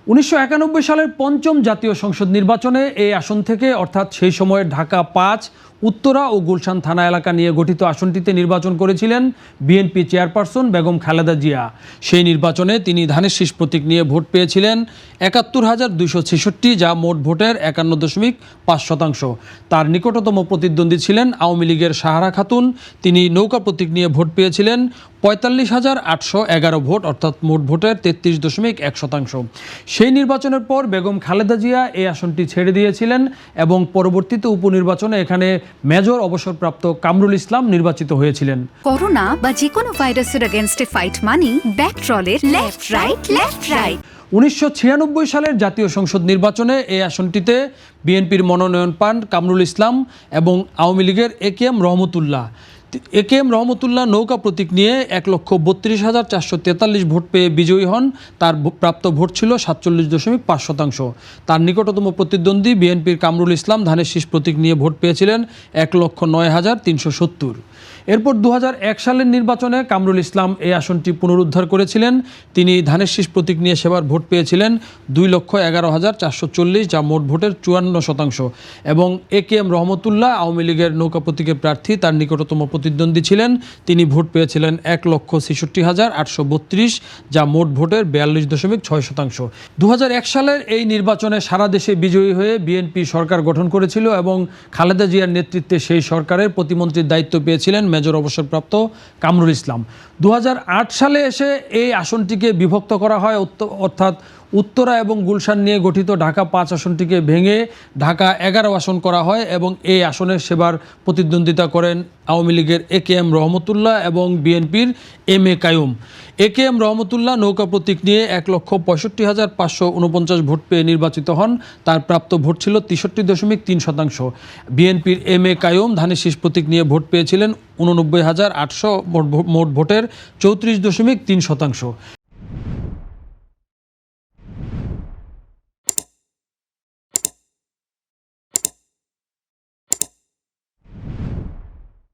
1991 সালের পঞ্চম জাতীয় সংসদ নির্বাচনে এই আসন থেকে অর্থাৎ সেই সময়ে ঢাকা ৫, উত্তরা ও গুলশান থানা এলাকা নিয়ে গঠিত আসনটিতে নির্বাচন করেছিলেন বিএনপি চেয়ারপারসন বেগম খালেদা জিয়া। সেই নির্বাচনে তিনি ধানের শীষ প্রতীক নিয়ে ভোট পেয়েছিলেন ৭১,২৬৬, যা মোট ভোটের ৫১.৫%। তার নিকটতম প্রতিদ্বন্দ্বী ছিলেন আওয়ামী লীগের সাহারা খাতুন। তিনি নৌকা প্রতীক নিয়ে ভোট পেয়েছিলেন ৪৫,৮১১ ভোট, অর্থাৎ মোট ভোটের ৩৩.১%। সেই নির্বাচনের পর বেগম খালেদা জিয়া এই আসনটি ছেড়ে দিয়েছিলেন এবং পরবর্তীতে উপনির্বাচনে এখানে মেজর অবসরপ্রাপ্ত কামরুল ইসলাম নির্বাচিত হয়েছিলেন। করোনা বা যে কোনো ভাইরাসের এগেইনস্টে ফাইট মানি ব্যাকট্রলের লেফট রাইট। 1996 সালের জাতীয় সংসদ নির্বাচনে এই আসনটিতে বিএনপির মনোনয়ন পান কামরুল ইসলাম এবং আওয়ামী লীগের একেএম রহমতুল্লাহ নৌকা প্রতীক নিয়ে ১,৩২,৪৪৩ ভোট পেয়ে বিজয়ী হন। তার প্রাপ্ত ভোট ছিল ৪৭.৫%। তার নিকটতম প্রতিদ্বন্দ্বী বিএনপির কামরুল ইসলাম ধানের শীষ প্রতীক নিয়ে ভোট পেয়েছিলেন ১,০৯,৩৭০। এরপর ২০০১ সালের নির্বাচনে কামরুল ইসলাম এই আসনটি পুনরুদ্ধার করেছিলেন। তিনি ধানের শীষ প্রতীক নিয়ে সেবার ভোট পেয়েছিলেন ২,১১,৪৪০, যা মোট ভোটের ৫৪%। এবং একেএম রহমতুল্লাহ আওয়ামী লীগের নৌকা প্রতীকের প্রার্থী, তার নিকটতম প্রতিদ্বন্দ্বী ছিলেন। তিনি ভোট পেয়েছিলেন ১,৬৬,৮৩২, যা মোট ভোটের ৪২.৬%। ২০০১ সালের এই নির্বাচনে সারা দেশে বিজয়ী হয়ে বিএনপি সরকার গঠন করেছিল এবং খালেদা জিয়ার নেতৃত্বে সেই সরকারের প্রতিমন্ত্রীর দায়িত্ব পেয়েছিলেন মেজর অবসরপ্রাপ্ত কামরুল ইসলাম। ২০০৮ সালে এসে এই আসনটিকে বিভক্ত করা হয়, অর্থাৎ উত্তরা এবং গুলশান নিয়ে গঠিত ঢাকা ৫ আসনটিকে ভেঙে ঢাকা ১১ আসন করা হয় এবং এই আসনের সেবার প্রতিদ্বন্দ্বিতা করেন আওয়ামী লীগের একেএম রহমতুল্লাহ এবং বিএনপির এম.এ. কাইয়ুম। একেএম রহমতুল্লাহ নৌকা প্রতীক নিয়ে ১,৬৫,৫৪৯ ভোট পেয়ে নির্বাচিত হন। তার প্রাপ্ত ভোট ছিল ৬৩.৩%। বিএনপির এম.এ. কাইয়ুম ধানের শীষ প্রতীক নিয়ে ভোট পেয়েছিলেন ৮৯,৮০০, মোট ভোটের ৩৪.৩%।